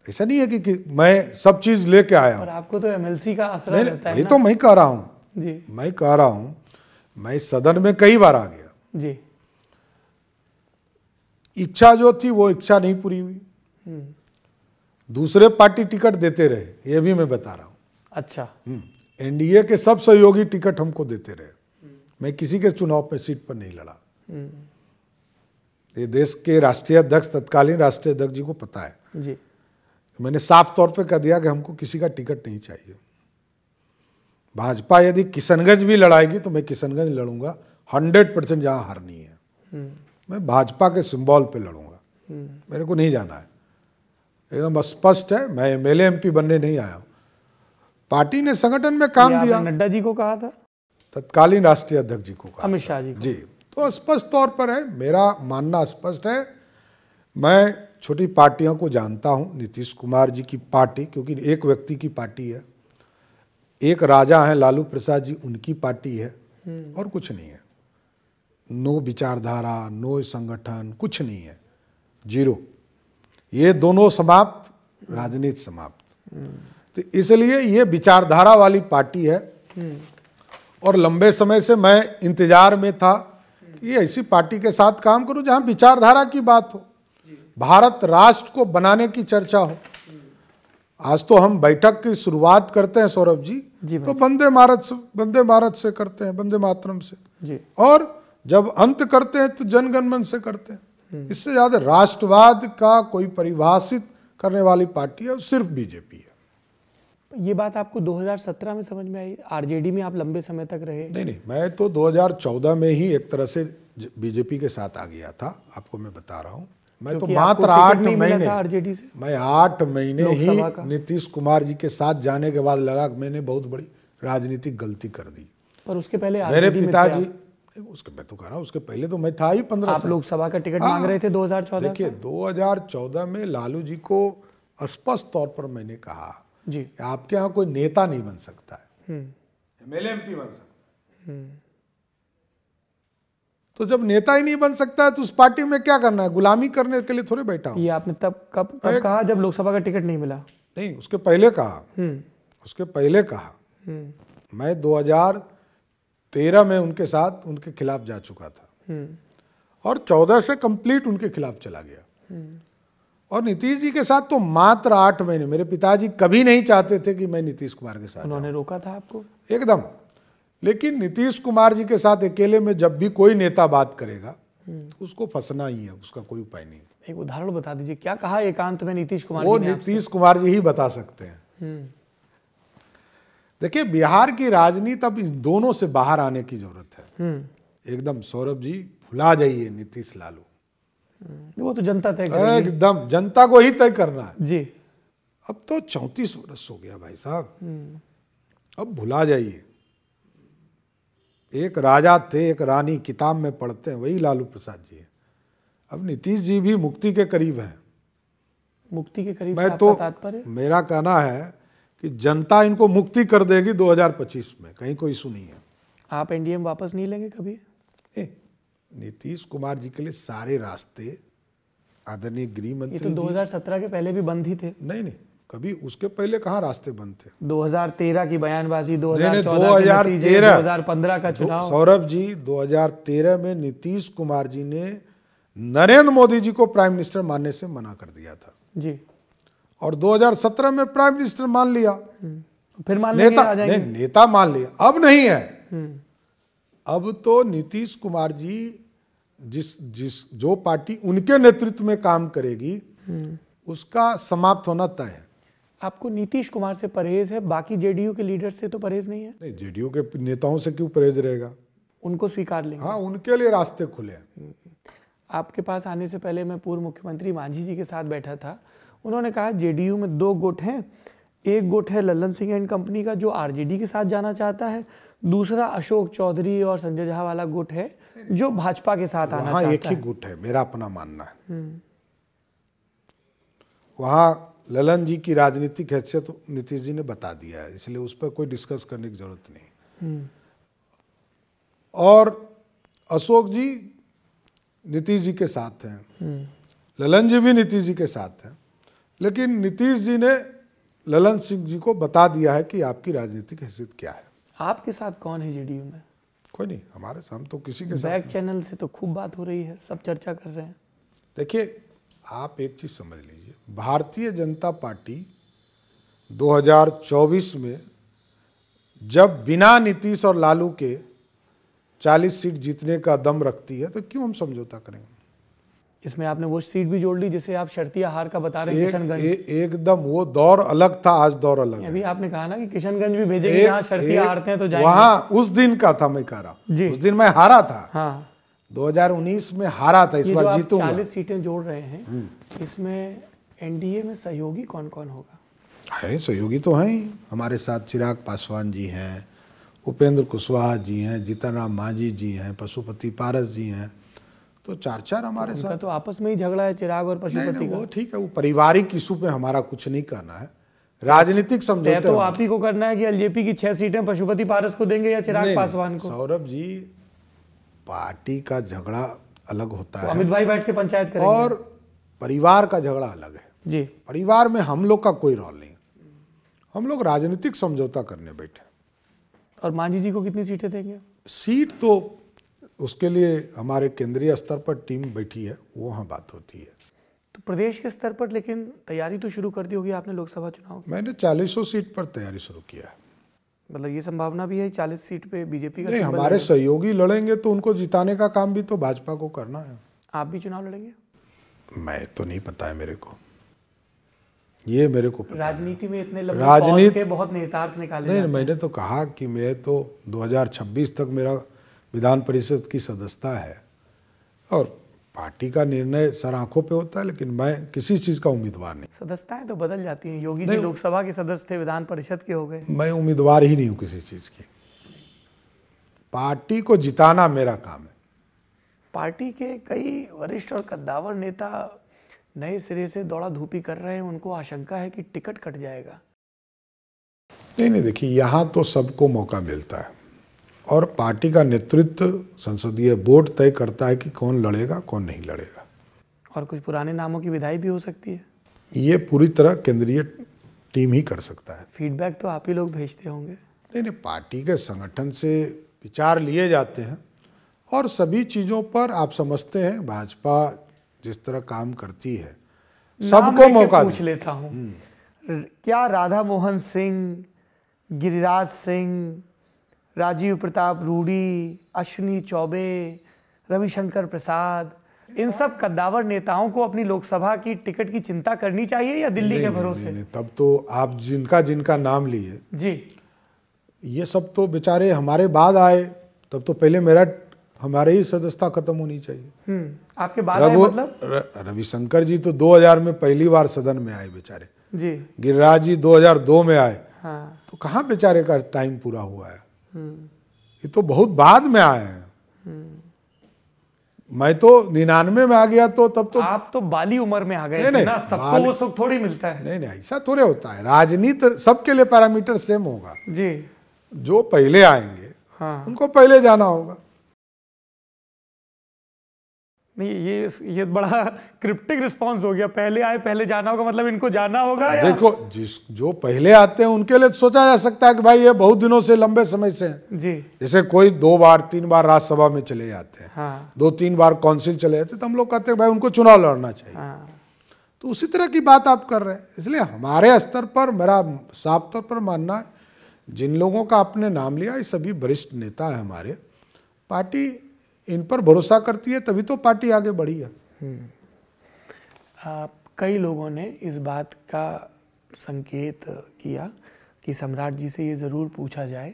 ऐसा नहीं है कि मैं सब चीज लेके आया और आपको तो एमएलसी का आसरा रहता है ये ना? तो मैं कह रहा हूं जी, मैं कह रहा हूं, मैं सदन में कई बार आ गया। जी, इच्छा जो थी वो इच्छा नहीं पूरी हुई। दूसरे पार्टी टिकट देते रहे, ये भी मैं बता रहा हूं। अच्छा, एनडीए के सब सहयोगी टिकट हमको देते रहे। मैं किसी के चुनाव पे सीट पर नहीं लड़ा। ये देश के राष्ट्रीय अध्यक्ष, तत्कालीन राष्ट्रीय अध्यक्ष जी को पता है। जी, मैंने साफ तौर पे कह दिया कि हमको किसी का टिकट नहीं चाहिए। भाजपा यदि किशनगंज भी लड़ाएगी तो मैं किशनगंज लड़ूंगा 100%, जहां हारनी है। मैं भाजपा के सिंबल पे लड़ूंगा, मेरे को नहीं जाना है, एकदम स्पष्ट है। मैं एमएलए एमपी बनने नहीं आया हूं। पार्टी ने संगठन में काम दिया। नड्डा जी को कहा था, तत्कालीन राष्ट्रीय अध्यक्ष जी को कहा, अमित शाह जी को। जी, तो स्पष्ट तौर पर है, मेरा मानना स्पष्ट है। मैं छोटी पार्टियों को जानता हूं, नीतीश कुमार जी की पार्टी, क्योंकि एक व्यक्ति की पार्टी है, एक राजा हैं लालू प्रसाद जी, उनकी पार्टी है, और कुछ नहीं है। नो विचारधारा, नो संगठन, कुछ नहीं है, जीरो। ये दोनों समाप्त, राजनीति समाप्त। तो इसलिए ये विचारधारा वाली पार्टी है। और लंबे समय से मैं इंतजार में था कि ऐसी पार्टी के साथ काम करूं जहां विचारधारा की बात हो, भारत राष्ट्र को बनाने की चर्चा हो। आज तो हम बैठक की शुरुआत करते हैं सौरभ जी, तो वंदे भारत से करते हैं, वंदे मातरम से जी। और जब अंत करते हैं तो जनगण मन से करते हैं। इससे ज्यादा राष्ट्रवाद का कोई परिभाषित करने वाली पार्टी है सिर्फ बीजेपी है। ये बात आपको 2017 में समझ में आई? आरजेडी में आप लंबे समय तक रहे। नहीं, मैं तो 2014 में ही एक तरह से बीजेपी के साथ आ गया था, आपको मैं बता रहा हूं। मैं तो मात्र 8 महीने आरजेडी से, मैं 8 महीने ही नीतीश कुमार जी के साथ जाने के बाद लगा कि मैंने बहुत बड़ी राजनीतिक गलती कर दी। पर उसके पहले मेरे पिताजी, उसके मैं तो कह रहा हूं, उसके पहले तो मैं था ही 15 आप लोकसभा का टिकट मांग रहे थे 2014। देखिए 2014 में लालू जी को स्पष्ट तौर पर मैंने कहा जी, आपके यहाँ कोई नेता नहीं बन सकता है, एमएलए एमपी बन सकता है। तो जब नेता ही नहीं बन सकता है तो उस पार्टी में क्या करना है? गुलामी करने के लिए थोड़े बैठा हूं। ये आपने कब कहा? जब लोकसभा का टिकट नहीं मिला? नहीं, उसके पहले कहा। मैं 2013 में उनके साथ उनके खिलाफ जा चुका था और 14 से कंप्लीट उनके खिलाफ चला गया। और नीतीश जी के साथ तो मात्र 8 महीने। मेरे पिताजी कभी नहीं चाहते थे कि मैं नीतीश कुमार के साथ, उन्होंने रोका था आपको एकदम। लेकिन नीतीश कुमार जी के साथ अकेले में जब भी कोई नेता बात करेगा तो उसको फंसना ही है, उसका कोई उपाय नहीं। एक उदाहरण बता दीजिए, क्या कहा एकांत में नीतीश कुमार वो जी ने? नीतीश कुमार जी ही बता सकते हैं। देखिए, बिहार की राजनीति अब इन दोनों से बाहर आने की जरूरत है एकदम। सौरभ जी, भुला जाइए नीतीश लालू, वो तो जनता तय करेगी। एकदम जनता को ही तय करना है जी। अब तो 34 वर्ष हो गया भाई साहब, अब भुला जाइए। एक राजा थे, एक रानी, किताब में पढ़ते हैं, वही लालू प्रसाद जी है। अब नीतीश जी भी मुक्ति के करीब हैं। मुक्ति के करीब? मैं तो, मेरा कहना है कि जनता इनको मुक्ति कर देगी 2025 में, कहीं कोई इशू नहीं है। आप एनडीए में वापस नहीं लेंगे कभी? नीतीश कुमार जी के लिए सारे रास्ते, आदरणीय गृह मंत्री, ये तो 2017 के पहले भी बंद ही थे। नहीं, कभी उसके पहले कहाँ रास्ते बंद थे? 2013 की बयानबाजी, 2014 2013, 2015 का चुनाव। सौरभ जी, 2013 में नीतीश कुमार जी ने नरेंद्र मोदी जी को प्राइम मिनिस्टर मानने से मना कर दिया था जी, और 2017 में प्राइम मिनिस्टर मान लिया फिर मान लेंगे, नेता आ जाएंगे। नहीं, नेता मान लिया, अब नहीं है। अब तो नीतीश कुमार जी जिस जो पार्टी उनके नेतृत्व में काम करेगी उसका समाप्त होना तय है। आपको नीतीश कुमार से परहेज है, बाकी जेडीयू के लीडर से तो परहेज नहीं है? नहीं, जेडीयू के नेताओं से क्यों परहेज रहेगा? उनको स्वीकार लेंगे? हाँ, उनके लिए रास्ते खुले हैं। आपके पास आने से पहले मैं पूर्व मुख्यमंत्री मांझी जी के साथ बैठा था। उन्होंने कहा जेडीयू में 2 गुट हैं, एक गुट है लल्लन सिंह एंड कंपनी का जो आरजेडी के साथ जाना चाहता है, दूसरा अशोक चौधरी और संजय झा वाला गुट है जो भाजपा के साथ आना चाहता है। वहाँ एक ही गुट है, मेरा अपना मानना है। वहाँ ललन जी की राजनीतिक हैसियत नीतीश जी ने बता दिया है, इसलिए उस पर कोई डिस्कस करने की जरूरत नहीं। और अशोक जी नीतीश जी के साथ हैं, ललन जी भी नीतीश जी के साथ हैं, लेकिन नीतीश जी ने ललन सिंह जी को बता दिया है कि आपकी राजनीतिक हैसियत क्या है। आपके साथ कौन है जेडीयू में? कोई नहीं, हमारे हम तो किसी के साथ। बैक चैनल से तो खूब बात हो रही है, सब चर्चा कर रहे हैं। देखिए, आप एक चीज समझ लीजिए, भारतीय जनता पार्टी 2024 में जब बिना नीतीश और लालू के 40 सीट जीतने का दम रखती है तो क्यों हम समझौता करेंगे? इसमें आपने वो सीट भी जोड़ ली जिसे आप शर्तिया हार का बता रहे हैं, किशनगंज। एकदम वो दौर अलग था, आज दौर अलग है। अभी आपने कहा ना कि किशनगंज भी भेजेंगे, जहाँ शर्तिया हारते हैं तो जाएंगे। वहां उस दिन का था, मैं कह रहा हूं, उस दिन मैं हारा था। हाँ, 2019 में हारा था, इस बार जीतूंगा। 40 सीटें जोड़ रहे हैं, इसमें एनडीए में सहयोगी कौन कौन होगा? है सहयोगी तो हैं ही, हमारे साथ चिराग पासवान जी हैं, उपेंद्र कुशवाहा जी हैं, जीतन राम मांझी जी हैं, पशुपति पारस जी हैं, तो 4 हमारे साथ। तो आपस में ही झगड़ा है चिराग और पशुपति का? वो ठीक है, वो पारिवारिक इशू पे हमारा कुछ नहीं करना है, राजनीतिक समझौते तो आप ही को करना है कि एलजेपी की 6 सीटें पशुपति पारस को देंगे या चिराग पासवान को? सौरभ जी, पार्टी का झगड़ा अलग होता है, अमित भाई बैठ के पंचायत करेंगे, और परिवार का झगड़ा अलग है जी। परिवार में हम लोग का कोई रोल नहीं, हम लोग राजनीतिक समझौता करने बैठे। और मांझी जी को कितनी सीटें देंगे? सीट तो उसके लिए हमारे केंद्रीय स्तर पर टीम बैठी है, वो वहाँ बात होती है। तो प्रदेश के स्तर पर लेकिन तैयारी तो शुरू कर दी होगी आपने लोकसभा चुनाव की? मैंने 40 सीट पर तैयारी शुरू किया है। मतलब ये संभावना भी है 40 सीट पे बीजेपी का? नहीं, हमारे सहयोगी लड़ेंगे तो उनको जिताने का काम भी तो भाजपा को करना है। आप भी चुनाव लड़ेंगे? मैं तो नहीं पता है मेरे को, ये मेरे को पता राजनीति में इतने लंबे पॉज के बहुत निहितार्थ निकाले नहीं, मैंने तो कहा कि मैं तो 2026 तक मेरा विधान परिषद की सदस्यता है, और पार्टी का निर्णय सर आंखों पे होता है, लेकिन मैं किसी चीज का उम्मीदवार नहीं। सदस्यताएं तो बदल जाती हैं, योगी जी लोकसभा के सदस्य थे, विधान परिषद के हो गए। मैं उम्मीदवार ही नहीं हूँ किसी चीज की, पार्टी को जिताना मेरा काम है। पार्टी के कई वरिष्ठ और कद्दावर नेता नए सिरे से दौड़ा धूपी कर रहे हैं, उनको आशंका है कि टिकट कट जाएगा। नहीं, देखिए, यहाँ तो सबको मौका मिलता है, और पार्टी का नेतृत्व संसदीय बोर्ड तय करता है कि कौन लड़ेगा कौन नहीं लड़ेगा। और कुछ पुराने नामों की विदाई भी हो सकती है? ये पूरी तरह केंद्रीय टीम ही कर सकता है। फीडबैक तो आप ही लोग भेजते होंगे? नहीं, पार्टी के संगठन से विचार लिए जाते हैं, और सभी चीज़ों पर आप समझते हैं भाजपा जिस तरह काम करती है, सबको मौका पूछ लेता हूँ, क्या राधा मोहन सिंह, गिरिराज सिंह, राजीव प्रताप रूडी, अश्विनी चौबे, रविशंकर प्रसाद, इन सब कद्दावर नेताओं को अपनी लोकसभा की टिकट की चिंता करनी चाहिए या दिल्ली के भरोसे? नहीं, तब तो आप जिनका नाम लिए जी, ये सब तो बेचारे हमारे बाद आए, तब तो पहले हमारे ही सदस्यता खत्म होनी चाहिए। आपके बाद आए मतलब? रविशंकर जी तो 2000 में पहली बार सदन में आए बेचारे जी, गिरिराज जी 2002 में आए। हाँ, तो कहाँ बेचारे का टाइम पूरा हुआ है, ये तो बहुत बाद में आए हैं। मैं तो 99 में आ गया, तो तब तो आप तो बाली उम्र में आ गए थे ना, सबको वो सुख थोड़ी मिलता है। नहीं, ऐसा थोड़े होता है, राजनीति सबके लिए पैरामीटर सेम होगा जी। जो पहले आएंगे हाँ, उनको पहले जाना होगा। नहीं, ये बड़ा क्रिप्टिक रिस्पांस हो गया, पहले आए पहले जाना होगा, मतलब इनको जाना होगा या? देखो, जो पहले आते हैं उनके लिए सोचा जा सकता है कि भाई ये बहुत दिनों से, लंबे समय से हैं। जी, जैसे कोई 2 बार 3 बार राज्यसभा में चले जाते हैं, हाँ, 2-3 बार काउंसिल चले जाते हैं, तो हम लोग कहते हैं भाई उनको चुनाव लड़ना चाहिए। हाँ, तो उसी तरह की बात आप कर रहे हैं। इसलिए हमारे स्तर पर मेरा साफ तौर पर मानना है जिन लोगों का आपने नाम लिया ये सभी वरिष्ठ नेता है हमारे, पार्टी इन पर भरोसा करती है तभी तो पार्टी आगे बढ़ी है। कई लोगों ने इस बात का संकेत किया कि सम्राट जी से ये ज़रूर पूछा जाए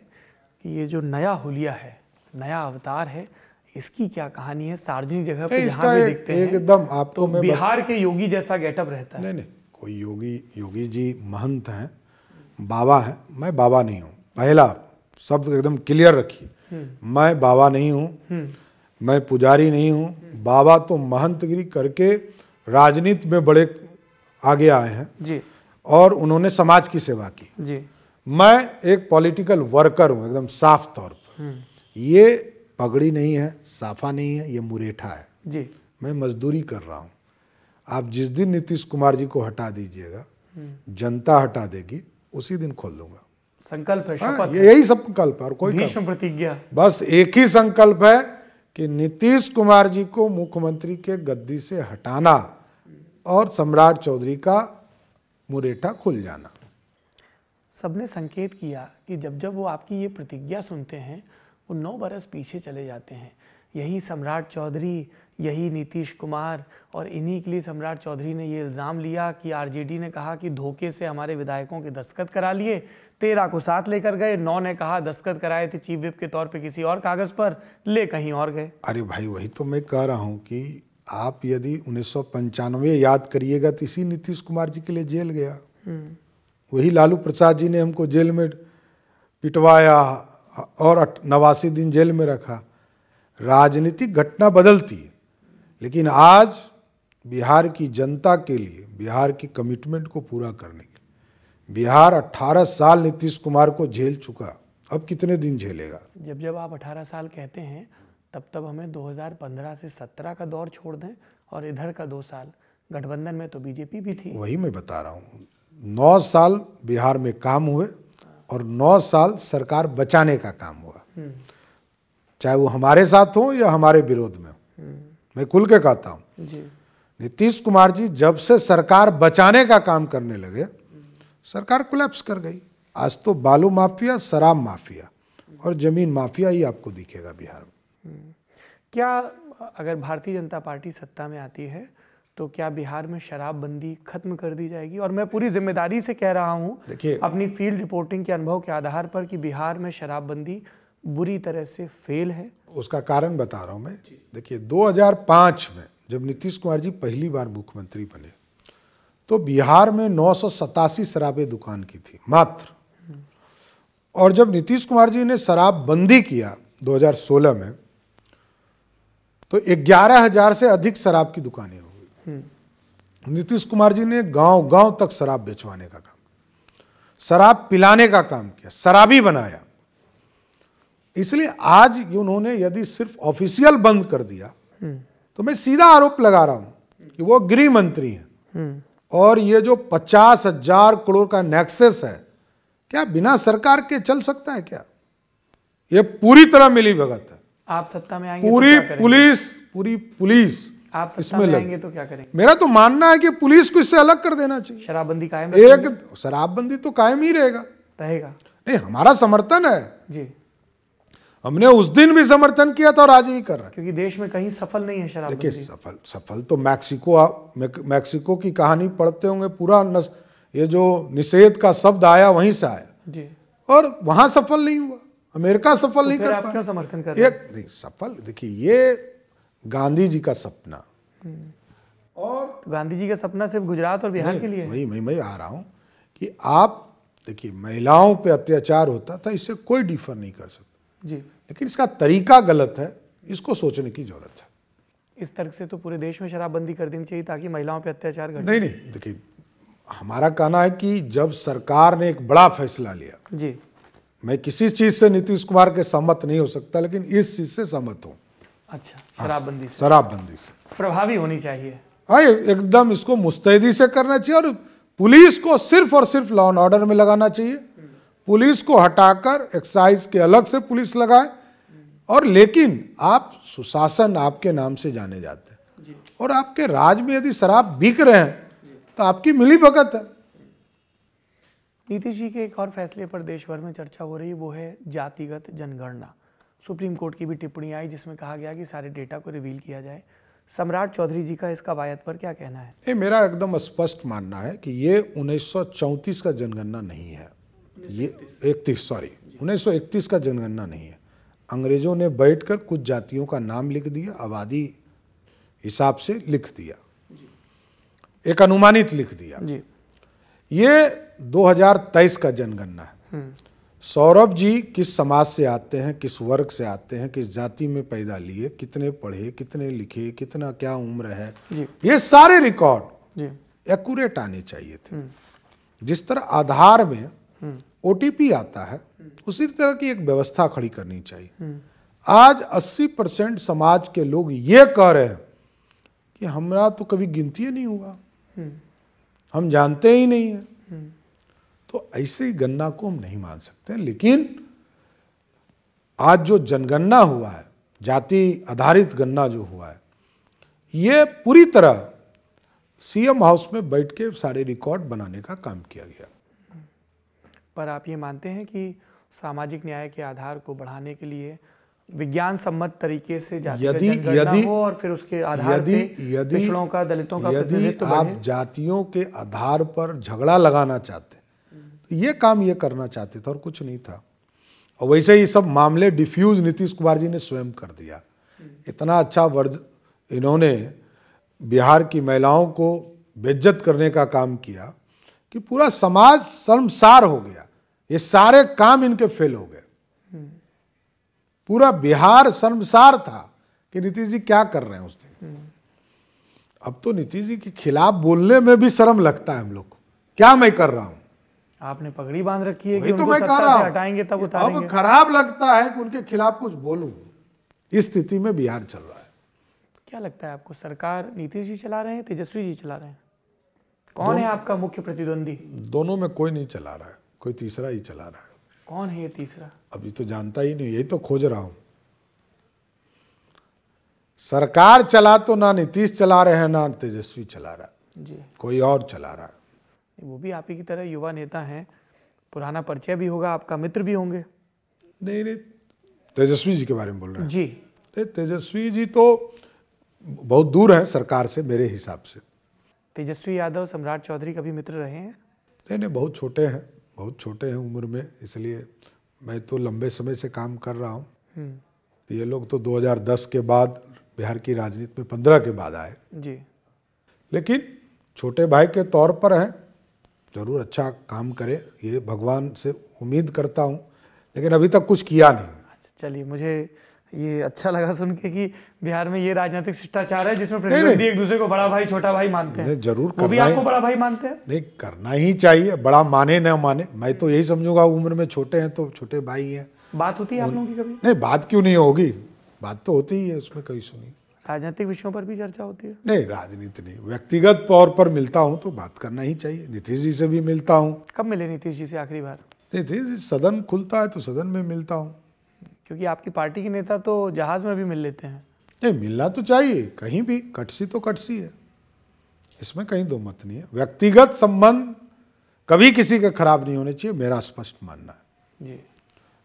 कि ये जो नया हुलिया है, नया अवतार है, इसकी क्या कहानी है। सार्वजनिक जगह पर जहाँ भी दिखते हैं एकदम आपको तो बिहार के योगी जैसा गेटअप रहता है। नहीं, कोई योगी जी महंत हैं, बाबा हैं, मैं बाबा नहीं हूँ। पहला शब्द एकदम क्लियर रखिए, मैं बाबा नहीं हूँ, मैं पुजारी नहीं हूँ। बाबा तो महंतगिरी करके राजनीति में बड़े आगे आए हैं जी, और उन्होंने समाज की सेवा की जी। मैं एक पॉलिटिकल वर्कर हूँ एकदम साफ तौर पर। ये पगड़ी नहीं है, साफा नहीं है, ये मुरेठा है जी। मैं मजदूरी कर रहा हूँ। आप जिस दिन नीतीश कुमार जी को हटा दीजिएगा, जनता हटा देगी, उसी दिन खोल दूंगा। संकल्प है, शपथ है। यही संकल्प है और कोई भीष्म प्रतिज्ञा। बस एक ही संकल्प है कि नीतीश कुमार जी को मुख्यमंत्री के गद्दी से हटाना और सम्राट चौधरी का मुरेठा खुल जाना। सबने संकेत किया कि जब जब वो आपकी ये प्रतिज्ञा सुनते हैं वो 9 बरस पीछे चले जाते हैं। यही सम्राट चौधरी, यही नीतीश कुमार, और इन्हीं के लिए सम्राट चौधरी ने ये इल्ज़ाम लिया कि आरजेडी ने कहा कि धोखे से हमारे विधायकों के दस्तखत करा लिए, 13 को साथ लेकर गए, 9 ने कहा दस्तखत कराए थे चीफ विप के तौर पे किसी और कागज़ पर, ले कहीं और गए। अरे भाई वही तो मैं कह रहा हूँ कि आप यदि 1995 याद करिएगा तो इसी नीतीश कुमार जी के लिए जेल गया। वही लालू प्रसाद जी ने हमको जेल में पिटवाया और 89 दिन जेल में रखा। राजनीतिक घटना बदलती है, लेकिन आज बिहार की जनता के लिए, बिहार की कमिटमेंट को पूरा करने के लिए बिहार 18 साल नीतीश कुमार को झेल चुका, अब कितने दिन झेलेगा। जब जब आप 18 साल कहते हैं तब तब हमें 2015 से 17 का दौर छोड़ दें और इधर का 2 साल, गठबंधन में तो बीजेपी भी थी। वही मैं बता रहा हूँ, 9 साल बिहार में काम हुए और 9 साल सरकार बचाने का काम हुआ, चाहे वो हमारे साथ हो या हमारे विरोध में। मैं खुल के कहता हूँ जी। नीतीश कुमार जी जब से सरकार बचाने का काम करने लगे, सरकार कोलैप्स कर गई। आज तो बालू माफिया, शराब माफिया और जमीन माफिया ही आपको दिखेगा बिहार में। क्या अगर भारतीय जनता पार्टी सत्ता में आती है तो क्या बिहार में शराबबंदी खत्म कर दी जाएगी? और मैं पूरी जिम्मेदारी से कह रहा हूँ, देखिए अपनी फील्ड रिपोर्टिंग के अनुभव के आधार पर, कि बिहार में शराबबंदी बुरी तरह से फेल है। उसका कारण बता रहा हूँ मैं। देखिए 2005 में जब नीतीश कुमार जी पहली बार मुख्यमंत्री बने तो बिहार में 987 शराबें दुकान की थी मात्र, और जब नीतीश कुमार जी ने शराब बंदी किया 2016 में तो 11,000 से अधिक शराब की दुकानें हो गई। नीतीश कुमार जी ने गांव गांव तक शराब बेचवाने का काम, शराब पिलाने का काम किया, शराबी बनाया। इसलिए आज उन्होंने यदि सिर्फ ऑफिशियल बंद कर दिया तो मैं सीधा आरोप लगा रहा हूं कि वो गृह मंत्री हैं, और ये जो 50,000 करोड़ का नेक्सस है, क्या बिना सरकार के चल सकता है क्या? ये पूरी तरह मिली भगत है। आप सत्ता में आएंगे पूरी तो क्या करेंगे? पूरी पुलिस आप सत्ता इसमें में आएंगे तो क्या करेंगे? मेरा तो मानना है कि पुलिस को इससे अलग कर देना चाहिए। शराबबंदी कायम एक शराबबंदी तो कायम ही रहेगा। नहीं, हमारा समर्थन है जी। हमने उस दिन भी समर्थन किया था और आज भी कर रहे हैं, क्योंकि देश में कहीं सफल नहीं है शराबबंदी। देखिए सफल तो मैक्सिको की कहानी पढ़ते होंगे, पूरा ये जो निषेध का शब्द आया वहीं से आया जी, और वहां सफल नहीं हुआ। अमेरिका सफल नहीं कर आप पाया। क्यों समर्थन कर रहे हैं? नहीं सफल, देखिए ये गांधी जी का सपना, और तो गांधी जी का सपना सिर्फ गुजरात और बिहार के लिए है? वही मैं आ रहा हूं कि आप देखिए महिलाओं पे अत्याचार होता था, इससे कोई डिफर नहीं कर सकता जी, लेकिन इसका तरीका गलत है, इसको सोचने की जरूरत है। इस तर्क से तो पूरे देश में शराबबंदी कर देनी चाहिए ताकि महिलाओं पे अत्याचार घटे। नहीं देखिए हमारा कहना है कि जब सरकार ने एक बड़ा फैसला लिया, जी, मैं किसी चीज से नीतीश कुमार के सहमत नहीं हो सकता, लेकिन इस चीज से सहमत हूं। अच्छा, शराबबंदी से शराबबंदी से प्रभावी होनी चाहिए। हाँ, एकदम इसको मुस्तैदी से करना चाहिए और पुलिस को सिर्फ और सिर्फ लॉ एंड ऑर्डर में लगाना चाहिए। पुलिस को हटाकर एक्साइज के अलग से पुलिस लगाए, और लेकिन आप सुशासन आपके नाम से जाने जाते हैं, और आपके राज में यदि शराब बिक रहे हैं तो आपकी मिली भगत है। नीतीश जी के एक और फैसले पर देश भर में चर्चा हो रही है, वो है जातिगत जनगणना। सुप्रीम कोर्ट की भी टिप्पणी आई जिसमें कहा गया कि सारे डेटा को रिवील किया जाए। सम्राट चौधरी जी का इस कवायद पर क्या कहना है? ये मेरा एकदम स्पष्ट मानना है कि ये 1934 का जनगणना नहीं है, ये 1931 का जनगणना नहीं है। अंग्रेजों ने बैठकर कुछ जातियों का नाम लिख दिया, आबादी हिसाब से लिख दिया, एक अनुमानित लिख दिया जी। ये 2023 का जनगणना है। सौरभ जी किस समाज से आते हैं, किस वर्ग से आते हैं, किस जाति में पैदा लिए, कितने पढ़े, कितने लिखे, कितना क्या उम्र है, ये सारे रिकॉर्ड एक्यूरेट आने चाहिए थे। जिस तरह आधार में ओटीपी आता है, उसी तरह की एक व्यवस्था खड़ी करनी चाहिए। आज 80% समाज के लोग ये कह रहे हैं कि हमारा तो कभी गिनती नहीं हुआ, हम जानते ही नहीं है। तो ऐसी गणना को हम नहीं मान सकते। लेकिन आज जो जनगणना हुआ है, जाति आधारित गणना जो हुआ है, ये पूरी तरह सीएम हाउस में बैठ के सारे रिकॉर्ड बनाने का काम किया गया। पर आप ये मानते हैं कि सामाजिक न्याय के आधार को बढ़ाने के लिए विज्ञान सम्मत तरीके से जातिगत जनगणना हो और फिर उसके आधार पे पिछड़ों का, दलितों का प्रतिनिधित्व बढ़े? आप जातियों के आधार पर झगड़ा लगाना चाहते तो ये काम ये करना चाहते थे और कुछ नहीं था। और वैसे ही सब मामले डिफ्यूज नीतीश कुमार जी ने स्वयं कर दिया। इतना अच्छा वर्ड इन्होंने बिहार की महिलाओं को बेइज्जत करने का काम किया कि पूरा समाज शर्मसार हो गया। ये सारे काम इनके फेल हो गए। पूरा बिहार शर्मसार था कि नीतीश जी क्या कर रहे हैं उस दिन। अब तो नीतीश जी के खिलाफ बोलने में भी शर्म लगता है हम लोग को। क्या मैं कर रहा हूं? आपने पगड़ी बांध रखी है कि तो उनको मैं सत्ता कर रहा से हटाएंगे तब उतारेंगे। अब खराब लगता है कि उनके खिलाफ कुछ बोलूं। इस स्थिति में बिहार चल रहा है। क्या लगता है आपको, सरकार नीतीश जी चला रहे हैं, तेजस्वी जी चला रहे हैं? कौन है आपका मुख्य प्रतिद्वंदी? दोनों में कोई नहीं चला रहा है, कोई तीसरा ही चला रहा है। कौन है ये तीसरा? अभी तो जानता ही नहीं, यही तो खोज रहा हूं। सरकार चला तो ना नीतीश चला रहे हैं ना तेजस्वी चला रहा है जी, कोई और चला रहा है। वो भी आप ही की तरह युवा नेता हैं, पुराना परिचय भी होगा, आपका मित्र भी होंगे। नहीं, तेजस्वी जी के बारे में बोल रहे हैं जी। तेजस्वी जी तो बहुत दूर है सरकार से मेरे हिसाब से। तेजस्वी यादव सम्राट चौधरी कभी मित्र रहे हैं? नहीं, बहुत छोटे हैं, बहुत छोटे हैं उम्र में, इसलिए मैं तो लंबे समय से काम कर रहा हूँ। ये लोग तो 2010 के बाद बिहार की राजनीति में 15 के बाद आए जी। लेकिन छोटे भाई के तौर पर हैं, जरूर अच्छा काम करे ये भगवान से उम्मीद करता हूँ, लेकिन अभी तक कुछ किया नहीं। चलिए, मुझे ये अच्छा लगा सुन के कि बिहार में ये राजनीतिक शिष्टाचार है जिसमें प्रतिद्वंदी एक दूसरे को बड़ा भाई छोटा भाई मानते हैं। जरूर वो भी आपको बड़ा भाई मानते हैं? नहीं, करना ही चाहिए, बड़ा माने न माने। मैं तो यही समझूंगा उम्र में छोटे हैं तो छोटे भाई हैं। बात होती है आप लोगों की कभी? नहीं, बात क्यों नहीं होगी, बात तो होती ही है, उसमें कभी सुनी। राजनीतिक विषयों पर भी चर्चा होती है? नहीं, राजनीति नहीं, व्यक्तिगत तौर पर मिलता हूं तो बात करना ही चाहिए। नीतीश जी से भी मिलता हूं। कब मिले नीतीश जी से आखिरी बार? नीतीश जी सदन खुलता है तो सदन में मिलता हूं। क्योंकि आपकी पार्टी के नेता तो जहाज में भी मिल लेते हैं। नहीं, मिलना तो चाहिए, कहीं भी कटसी तो कटसी है, इसमें कहीं दो मत नहीं है। व्यक्तिगत संबंध कभी किसी का खराब नहीं होने चाहिए, मेरा स्पष्ट मानना है जी।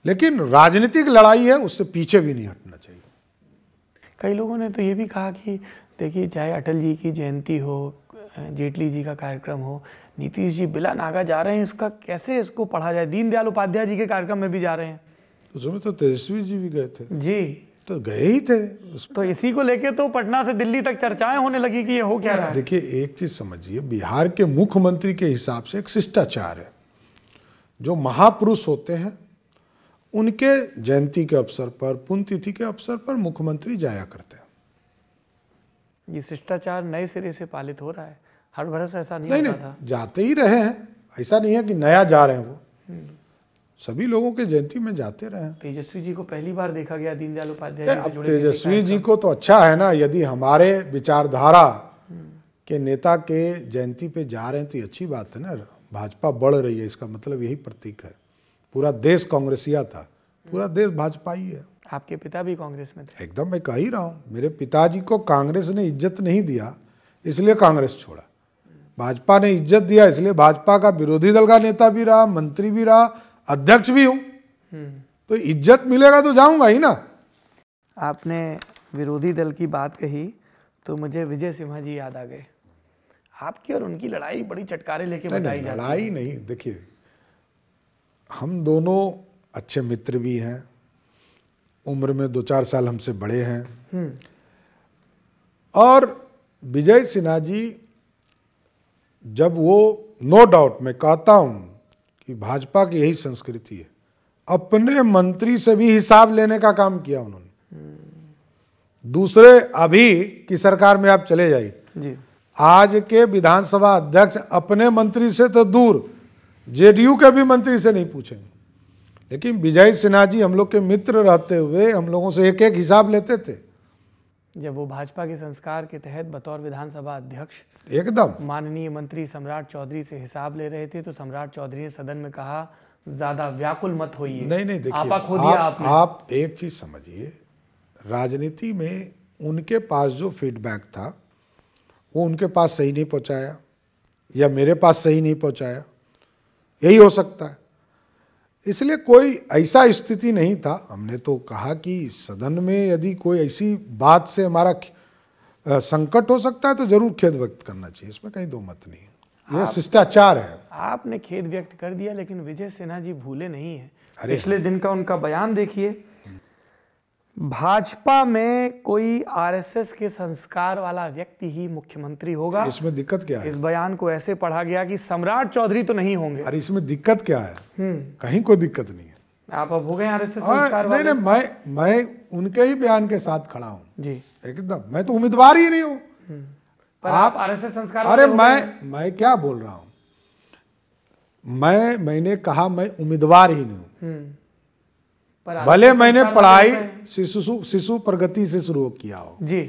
लेकिन राजनीतिक लड़ाई है, उससे पीछे भी नहीं हटना चाहिए। कई लोगों ने तो ये भी कहा कि देखिए, चाहे अटल जी की जयंती हो, जेटली जी का कार्यक्रम हो, नीतीश जी बिला नागा जा रहे हैं, इसका कैसे इसको पढ़ा जाए? दीनदयाल उपाध्याय जी के कार्यक्रम में भी जा रहे हैं। उसमें तो तेजस्वी जी भी गए थे। जी, तो गए ही थे। तो इसी को लेके तो पटना से दिल्ली तक चर्चाएं होने लगी कि ये हो क्या रहा है। देखिए, एक चीज समझिए, बिहार के मुख्यमंत्री के हिसाब से एक शिष्टाचार है। जो महापुरुष होते हैं उनके जयंती के अवसर पर, पुण्यतिथि के अवसर पर मुख्यमंत्री जाया करते हैं। ये शिष्टाचार नए सिरे से पालित हो रहा है, हर बरस ऐसा नहीं होता था। जाते ही रहे हैं, ऐसा नहीं है कि नया जा रहे हैं। वो सभी लोगों के जयंती में जाते रहे हैं। तेजस्वी जी को पहली बार देखा गया दीनदयाल उपाध्याय जी से जुड़े। तेजस्वी जी को तो अच्छा है ना, यदि हमारे विचारधारा के नेता के जयंती पे जा रहे हैं तो ये अच्छी बात है ना। भाजपा बढ़ रही है, इसका मतलब यही प्रतीक है। पूरा देश कांग्रेसिया था, पूरा देश भाजपा ही है। आपके पिता भी कांग्रेस में थे? एकदम, मैं कह ही रहा हूँ, मेरे पिताजी को कांग्रेस ने इज्जत नहीं दिया, इसलिए कांग्रेस छोड़ा। भाजपा ने इज्जत दिया, इसलिए भाजपा का विरोधी दल का नेता भी रहा, मंत्री भी रहा, अध्यक्ष भी हूं, तो इज्जत मिलेगा तो जाऊंगा ही ना। आपने विरोधी दल की बात कही तो मुझे विजय सिम्हा जी याद आ गए। आपकी और उनकी लड़ाई बड़ी चटकारे लेके बताई जाती है। लड़ाई नहीं, देखिए हम दोनों अच्छे मित्र भी हैं, उम्र में 2-4 साल हमसे बड़े हैं, और विजय सिन्हा जी जब वो, नो डाउट मैं कहता हूं कि भाजपा की यही संस्कृति है, अपने मंत्री से भी हिसाब लेने का काम किया उन्होंने। दूसरे अभी की सरकार में आप चले जाइए जी, आज के विधानसभा अध्यक्ष अपने मंत्री से तो दूर जेडीयू के भी मंत्री से नहीं पूछेंगे, लेकिन विजय सिन्हा जी हम लोग के मित्र रहते हुए हम लोगों से एक एक हिसाब लेते थे। जब वो भाजपा के संस्कार के तहत बतौर विधानसभा अध्यक्ष एकदम माननीय मंत्री सम्राट चौधरी से हिसाब ले रहे थे तो सम्राट चौधरी ने सदन में कहा, ज्यादा व्याकुल मत होइए। नहीं, देखिए आपा खो दिया आपने। आप एक चीज समझिए, राजनीति में उनके पास जो फीडबैक था वो उनके पास सही नहीं पहुंचाया या मेरे पास सही नहीं पहुंचाया, यही हो सकता है। इसलिए कोई ऐसा स्थिति नहीं था। हमने तो कहा कि सदन में यदि कोई ऐसी बात से हमारा संकट हो सकता है तो जरूर खेद व्यक्त करना चाहिए, इसमें कहीं दो मत नहीं है, यह शिष्टाचार है। आपने खेद व्यक्त कर दिया, लेकिन विजय सिन्हा जी भूले नहीं है। पिछले दिन का उनका बयान देखिए, भाजपा में कोई आरएसएस के संस्कार वाला व्यक्ति ही मुख्यमंत्री होगा। इसमें दिक्कत क्या है? इस बयान को ऐसे पढ़ा गया कि सम्राट चौधरी तो नहीं होंगे। अरे इसमें दिक्कत क्या है? कहीं कोई दिक्कत नहीं है। आप अब हो गए आरएसएस संस्कार वाले? नहीं, मैं उनके ही बयान के साथ खड़ा हूं जी, एकदम। मैं तो उम्मीदवार ही नहीं हूं। आप आरएसएस संस्कार? अरे मैं क्या बोल रहा हूं, मैंने कहा मैं उम्मीदवार ही नहीं हूं। भले मैंने पढ़ाई शिशु प्रगति से शुरू किया हो जी,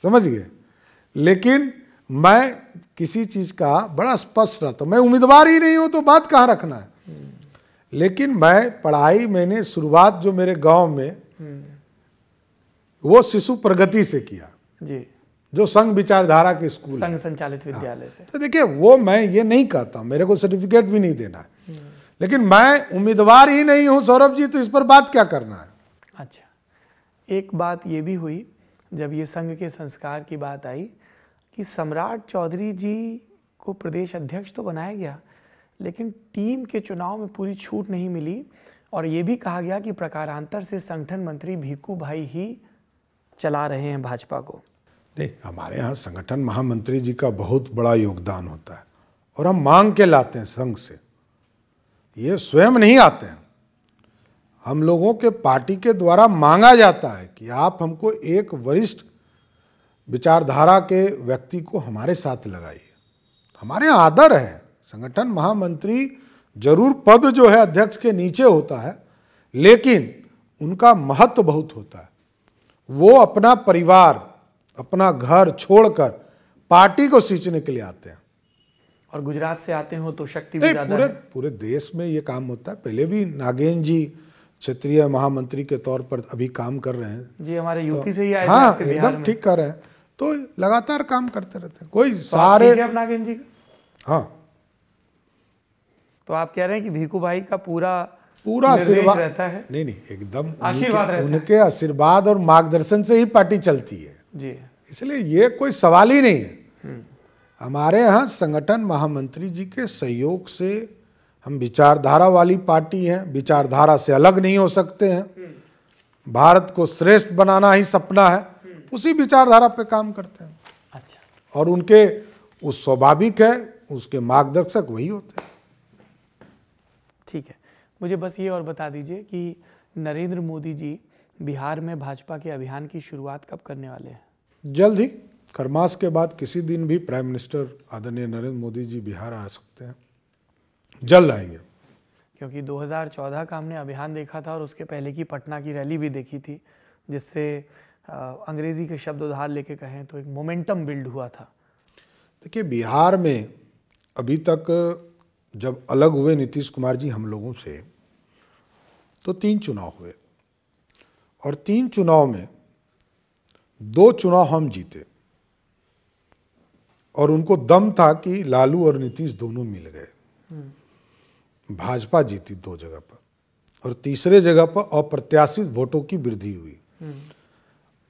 समझ गए, लेकिन मैं किसी चीज का बड़ा स्पष्ट रहता, मैं उम्मीदवार ही नहीं हूं तो बात कहां रखना है। लेकिन मैं पढ़ाई मैंने शुरुआत जो मेरे गांव में वो शिशु प्रगति से किया जी, जो संघ विचारधारा के स्कूल, संघ संचालित विद्यालय से। तो देखिए वो मैं ये नहीं कहता, मेरे को सर्टिफिकेट भी नहीं देना है, लेकिन मैं उम्मीदवार ही नहीं हूं सौरभ जी, तो इस पर बात क्या करना है। अच्छा, एक बात ये भी हुई जब ये संघ के संस्कार की बात आई कि सम्राट चौधरी जी को प्रदेश अध्यक्ष तो बनाया गया, लेकिन टीम के चुनाव में पूरी छूट नहीं मिली और ये भी कहा गया कि प्रकारांतर से संगठन मंत्री भीखू भाई ही चला रहे हैं भाजपा को। नहीं, हमारे यहाँ संगठन महामंत्री जी का बहुत बड़ा योगदान होता है और हम मांग के लाते हैं संघ से, ये स्वयं नहीं आते हैं। हम लोगों के पार्टी के द्वारा मांगा जाता है कि आप हमको एक वरिष्ठ विचारधारा के व्यक्ति को हमारे साथ लगाइए। हमारे यहाँ आदर है, संगठन महामंत्री जरूर पद जो है अध्यक्ष के नीचे होता है, लेकिन उनका महत्व बहुत होता है। वो अपना परिवार, अपना घर छोड़कर पार्टी को सींचने के लिए आते हैं। और गुजरात से आते हो तो शक्ति भी ज्यादा है। पूरे देश में ये काम होता है। पहले भी नागेंद्र जी क्षेत्रीय महामंत्री के तौर पर अभी काम कर रहे हैं जी, हमारे यूपी से ही आए थे। हाँ, एकदम ठीक कर रहे हैं, तो लगातार काम करते रहते हैं। कोई सारे नागेंद्र जी, हाँ, तो आप कह रहे हैं कि भीखू भाई का पूरा आशीर्वाद रहता है? नहीं, एकदम आशीर्वाद उनके आशीर्वाद और मार्गदर्शन से ही पार्टी चलती है जी, इसलिए ये कोई सवाल ही नहीं है। हमारे यहाँ संगठन महामंत्री जी के सहयोग से हम विचारधारा वाली पार्टी हैं, विचारधारा से अलग नहीं हो सकते हैं। भारत को श्रेष्ठ बनाना ही सपना है, उसी विचारधारा पे काम करते हैं। अच्छा, और उनके उस स्वाभाविक है, उसके मार्गदर्शक वही होते हैं। ठीक है, मुझे बस ये और बता दीजिए कि नरेंद्र मोदी जी बिहार में भाजपा के अभियान की शुरुआत कब करने वाले हैं? जल्द ही, खरमास के बाद किसी दिन भी प्राइम मिनिस्टर आदरणीय नरेंद्र मोदी जी बिहार आ सकते हैं, जल्द आएंगे। क्योंकि 2014 का हमने अभियान देखा था और उसके पहले की पटना की रैली भी देखी थी, जिससे अंग्रेजी के शब्द उधार लेके कहें तो एक मोमेंटम बिल्ड हुआ था। देखिए, बिहार में अभी तक जब अलग हुए नीतीश कुमार जी हम लोगों से, तो 3 चुनाव हुए और 3 चुनाव में 2 चुनाव हम जीते, और उनको दम था कि लालू और नीतीश दोनों मिल गए। भाजपा जीती 2 जगह पर और तीसरे जगह पर अप्रत्याशित वोटों की वृद्धि हुई।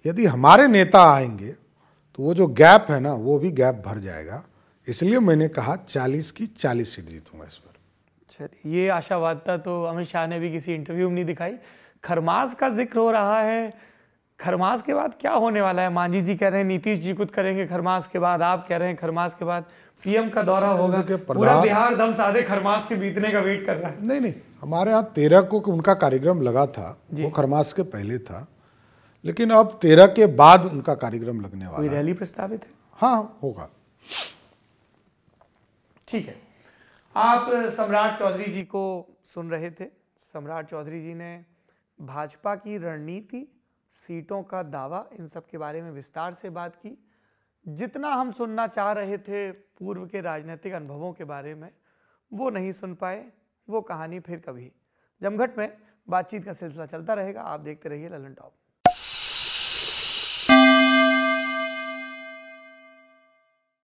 यदि हमारे नेता आएंगे तो वो जो गैप है ना, वो भी गैप भर जाएगा। इसलिए मैंने कहा 40 की 40 सीट जीतूंगा इस बार। चलिए, ये आशावादिता तो अमित शाह ने भी किसी इंटरव्यू में नहीं दिखाई। खरमास का जिक्र हो रहा है, खरमास के बाद क्या होने वाला है? मांझी जी कह रहे हैं नीतीश जी कुछ करेंगे खरमास के बाद, आप कह रहे हैं खरमास के बाद पीएम का दौरा होगा। पूरा बिहार दम साधे खरमास के बीतने का वेट कर रहा है। नहीं, हमारे यहाँ 13 को उनका कार्यक्रम लगा था, वो खरमास के पहले था, लेकिन अब 13 के बाद उनका कार्यक्रम लगने वाला है। कोई रैली प्रस्तावित है? हाँ, होगा। ठीक है, आप सम्राट चौधरी जी को सुन रहे थे। सम्राट चौधरी जी ने भाजपा की रणनीति, सीटों का दावा, इन सब के बारे में विस्तार से बात की। जितना हम सुनना चाह रहे थे पूर्व के राजनीतिक अनुभवों के बारे में, वो नहीं सुन पाए। वो कहानी फिर कभी जमघट में बातचीत का सिलसिला चलता रहेगा। आप देखते रहिए ललन टॉप।